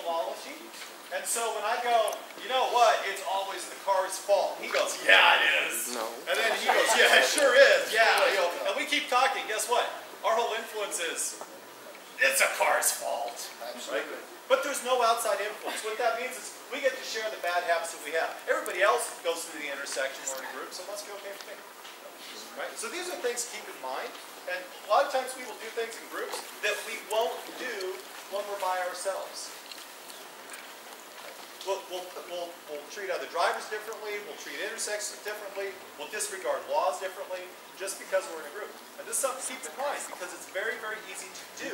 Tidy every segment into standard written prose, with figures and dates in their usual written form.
philology. And so when I go, you know what, it's always the car's fault. He goes, yeah, it is. No. And then he goes, yeah, it sure is. Yeah. You know, and we keep talking. Guess what? Our whole influence is, it's a car's fault. Right? But there's no outside influence. What that means is we get to share the bad habits that we have. Everybody else goes through the intersection or in a group, so it must be okay for me. Right? So these are things to keep in mind. And a lot of times we will do things in groups that we won't do when we're by ourselves. We'll treat other drivers differently, we'll treat intersections differently, we'll disregard laws differently, just because we're in a group. And this is something to keep in mind, because it's very, very easy to do,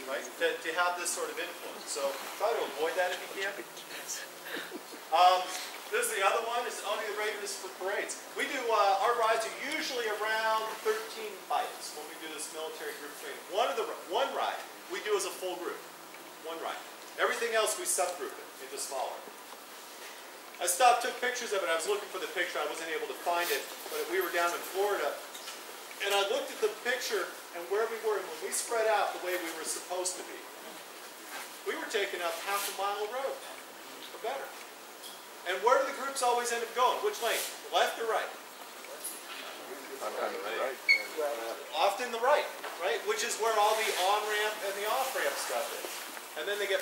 right? To have this sort of influence. So try to avoid that if you can. This is the other one, is owning the readiness for parades. We do, our rides are usually around 13 bikes when we do this military group training. One ride we do as a full group, one ride. Everything else we subgroup it into smaller. I stopped, took pictures of it. I was looking for the picture. I wasn't able to find it, but we were down in Florida. And I looked at the picture and where we were, and when we spread out the way we were supposed to be, we were taking up half a mile of road, or better. And where do the groups always end up going? Which lane? Left or right? Right. Often the right, right? Which is where all the on-ramp and the off-ramp stuff is. And then they get